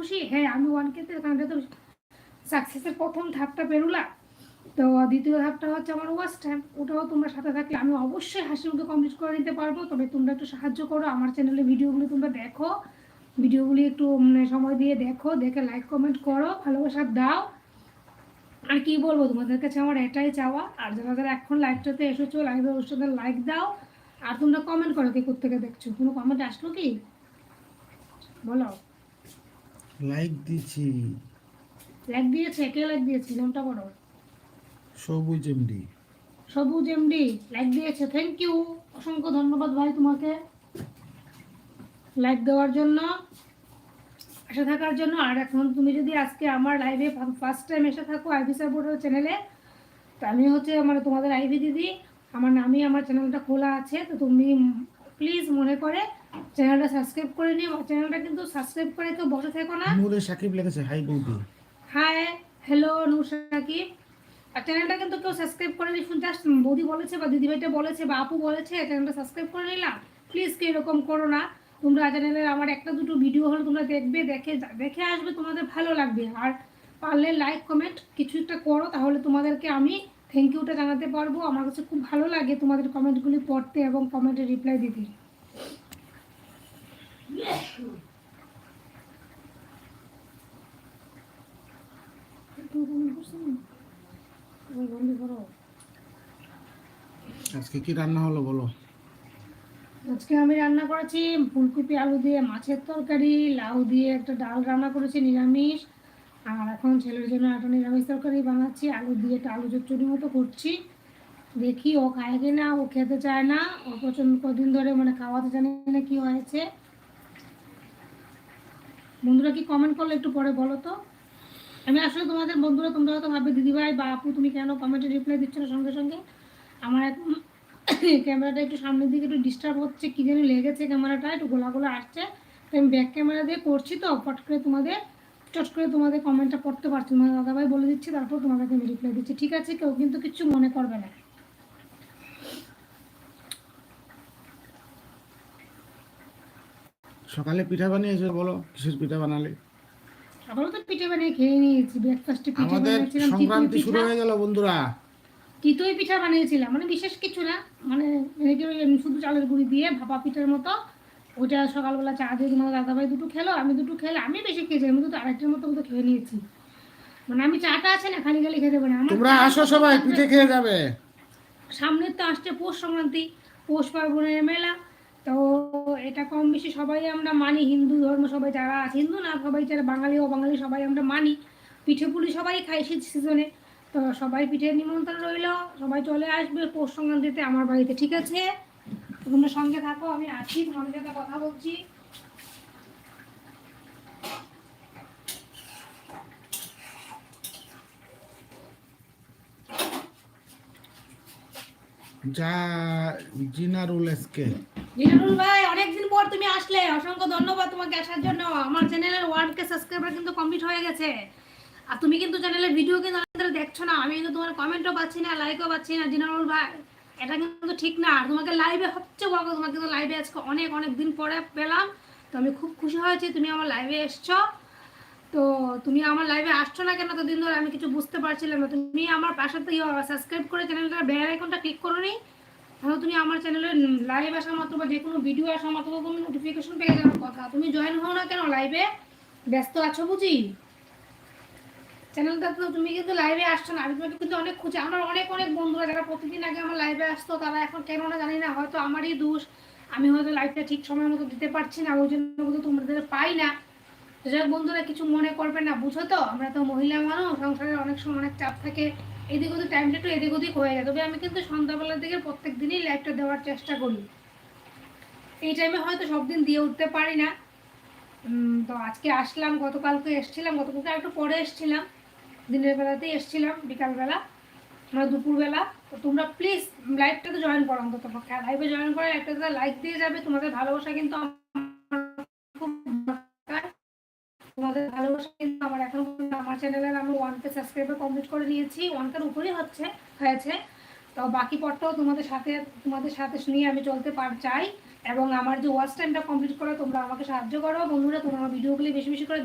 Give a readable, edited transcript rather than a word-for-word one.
খুশি? হ্যাঁ, আমি 1K তে তো সাকসেসের প্রথম ধাপটা পেরুলা। তো দ্বিতীয় ধাপটা হচ্ছে আমার ওয়াচ টাইম, ওটাও তোমরা সাথে থাকলে আমি অবশ্যই হাসি মুখে কমপ্লিট করে নিতে পারবো। তবে তোমরা একটু সাহায্য করো, আমার চ্যানেলে ভিডিওগুলো তোমরা দেখো, ভিডিওগুলি একটু সময় দিয়ে দেখো, দেখে লাইক কমেন্ট করো, ভালোবাসা দাও। আর কি বলবো, তোমাদের কাছে আমার এটাই চাওয়া। আর যারা যারা এখন লাইভটাতে এসেছো, লাইভে অবশ্যই লাইক দাও। আর তোমরা কমেন্ট করো কে কোথেকে দেখছো, কোনো কমেন্ট আসলো কি বলো? লাইক দিয়েছি। লাইক দিয়েছে? কে লাইক দিয়েছে নামটা বলো? সবুজ এমডি। সবুজ এমডি লাইক দিয়েছে, থ্যাংক ইউ, অসংখ্য ধন্যবাদ ভাই তোমাকে লাইক দেওয়ার জন্য, এসে থাকার জন্য। আর এখন তুমি যদি আজকে আমার লাইভে ফার্স্ট টাইম এসে থাকো আইভি সাপোর্টার চ্যানেলে, তো আমি হচ্ছে মানে তোমাদের আইভি দিদি, আমার নামই আমার চ্যানেলটা খোলা আছে। তো তুমি প্লিজ মনে করে চ্যানেলটা সাবস্ক্রাইব করে নিও। চ্যানেলটা কিন্তু সাবস্ক্রাইব করে কেউ বসে থেকো না। নূরে সাকিব লিখেছে হাই বৌদি। হাই, হ্যালো নূর সাকিব। আর চ্যানেলটা কিন্তু কেউ সাবস্ক্রাইব করে নি, জাস্ট বৌদি বলেছে বা দিদিভাইটা বলেছে বা আপু বলেছে চ্যানেলটা সাবস্ক্রাইব করে নিলাম। প্লিজ কেউ এরকম করো না। তোমরা চ্যানেলের আমার একটা দুটো ভিডিও হলে তোমরা দেখবে, দেখে আসবে, তোমাদের ভালো লাগবে। আর পারলে লাইক কমেন্ট কিছু একটা করো, তাহলে তোমাদেরকে আমি থ্যাংক ইউটা জানাতে পারবো। আমার কাছে খুব ভালো লাগে তোমাদের কমেন্টগুলি পড়তে এবং কমেন্টে রিপ্লাই দিতে। আজকে কি রান্না হলো বলো? আজকে আমি রান্না করেছি ফুলকপি আলু দিয়ে মাছের তরকারি, লাউ দিয়ে একটা ডাল রান্না করেছি নিরামিষ। আর এখন ছেলের জন্য একটা নিরামিষ তরকারি বানাচ্ছি, আলু দিয়ে একটা আলু চচ্চড়ি মতো করছি। দেখি ও খায় কি না, ও খেতে চায় না, ও প্রচন্ড কদিন ধরে মানে খাওয়াতে জানি না কি হয়েছে। বন্ধুরা কি কমেন্ট করলে একটু পরে বলো তো। আমি আসলে তোমাদের বন্ধুরা, তোমরা হয়তো ভাববে দিদিভাই বা আপু তুমি কেন কমেন্টে রিপ্লাই দিচ্ছ না সঙ্গে সঙ্গে। আমার এখন ক্যামেরাটা একটু সামনের দিকে একটু ডিস্টার্ব হচ্ছে, কি জানি লেগেছে ক্যামেরাটা, একটু গোলা গোলা আসছে। তো আমি ব্যাক ক্যামেরা দিয়ে করছি, তো চট করে তোমাদের কমেন্টটা পড়তে পারছি। তোমাদের দাদাভাই বলে দিচ্ছি, তারপর তোমাদেরকে আমি রিপ্লাই দিচ্ছি, ঠিক আছে? কেউ কিন্তু কিছু মনে করবে না। সকালে পিঠা বানিয়েছো বলো, কিসের পিঠা বানালে? সকালে তো পিঠে বানিয়ে খেয়ে নিয়েছি, ব্রেকফাস্টে পিঠে আমাদের বানিয়েছিলাম, সংক্রান্তি শুরু হয়ে গেল বন্ধুরা। চিতই পিঠা বানিয়েছিলাম, মানে বিশেষ কিছু না, মানে শুধু চালের গুঁড়ি দিয়ে ভাপা পিঠার মতো। ওটা সকালবেলা চা দিয়ে তোমার দাদাভাই দুটো খেলো, আমি দুটো খেলে, আমি বেশি খেয়েছি, আমি তো আরেকটার মতো মতো খেয়ে নিয়েছি। মানে আমি চাটা আছে না খালি খালি খেতে পারি, আমার তোমরা আসো সবাই পিঠে খেয়ে যাবে। সামনে তো আসছে পৌষ সংক্রান্তি, পৌষ পার্বণের মেলা। তো এটা কম বেশি সবাই আমরা মানি, হিন্দু ধর্ম সবাই যারা আছে, হিন্দু না সবাই যারা বাঙালি অবাঙালি সবাই আমরা মানি। পিঠে পুলি সবাই খাই শীত সিজনে। তো সবাই পিঠের নিমন্ত্রণ রইল, সবাই চলে আসবে পৌষ সংক্রান্তিতে আমার বাড়িতে, ঠিক আছে? তোমরা সঙ্গে থাকো, আমি আছি, তোমাদের সাথে কথা বলছি। যা জিনারুল এসকে। জিনারুল ভাই, অনেকদিন পর তুমি আসলে, অসংখ্য ধন্যবাদ তোমাকে আসার জন্য। আমার চ্যানেলের 1K সাবস্ক্রাইবার কিন্তু কমপ্লিট হয়ে গেছে। আর তুমি কিন্তু চ্যানেলের ভিডিও কিন্তু দেখছো না, আমি কিন্তু তোমার কমেন্টও পাচ্ছি না, লাইকও পাচ্ছি না জিনারুল ভাই, এটা কিন্তু ঠিক না। আর তোমাকে লাইভে হচ্ছে বলবো, তোমাকে কিন্তু লাইভে আজকে অনেক অনেক দিন পরে পেলাম, তো আমি খুব খুশি হয়েছি তুমি আমার লাইভে এসছো। তো তুমি আমার লাইভে আসছো না কেন এতদিন ধরে, আমি কিছু বুঝতে পারছিলাম না। তুমি আমার পাশে তো সাবস্ক্রাইব করে চ্যানেলটা বেল আইকনটা ক্লিক করো নি, তাহলে তুমি আমার চ্যানেলে লাইভ আসা মাত্র বা যে কোনো ভিডিও আসা মাত্র তুমি নোটিফিকেশন পেয়ে যাওয়ার কথা। তুমি জয়েন হও না কেন লাইভে? ব্যস্ত আছো বুঝি? চ্যানেলটা তো তুমি কিন্তু লাইভে আসছো না, আমি তোমাকে কিন্তু অনেক খুঁজে, আমার অনেক অনেক বন্ধুরা যারা প্রতিদিন আগে আমার লাইভে আসতো, তারা এখন কেন না জানি না, হয়তো আমারই দোষ, আমি হয়তো লাইভটা ঠিক সময় মতো দিতে পারছি না, ওই জন্য কিন্তু তোমাদের পাই না। যারা বন্ধুরা কিছু মনে করবে না, বুঝো তো, আমরা তো মহিলা মানুষ, সংসারের অনেক সময় অনেক চাপ থাকে, এদিক ওদিক টাইমটা একটু এদিক ওদিক হয়ে যায়। তবে আমি কিন্তু সন্ধ্যাবেলার দিকে প্রত্যেক দিনই লাইভটা দেওয়ার চেষ্টা করি। এই টাইমে হয়তো সব দিন দিয়ে উঠতে পারি না। তো আজকে আসলাম, গতকালকে এসছিলাম, গতকালকে একটু পরে এসছিলাম, দিনের বেলাতেই এসছিলাম, বিকালবেলা মানে দুপুরবেলা। তো তোমরা প্লিজ লাইভটাতে জয়েন করো, অন্তত লাইভে জয়েন করে লাইভটাতে লাইক দিয়ে যাবে। তোমাদের ভালোবাসা কিন্তু খুব দরকার, তোমাদের ভালোবাসা কিন্তু আমার এখন আমার চ্যানেলের আমি 1K সাবস্ক্রাইবার কমপ্লিট করে নিয়েছি, 1K উপরেই হয়েছে। তো বাকি পরটাও তোমাদের সাথে নিয়ে আমি চলতে চাই। এবং আমার যে ওয়াচ টাইমটা কমপ্লিট করে তোমরা আমাকে সাহায্য করো বন্ধুরা, তোমরা আমার ভিডিওগুলি বেশি বেশি করে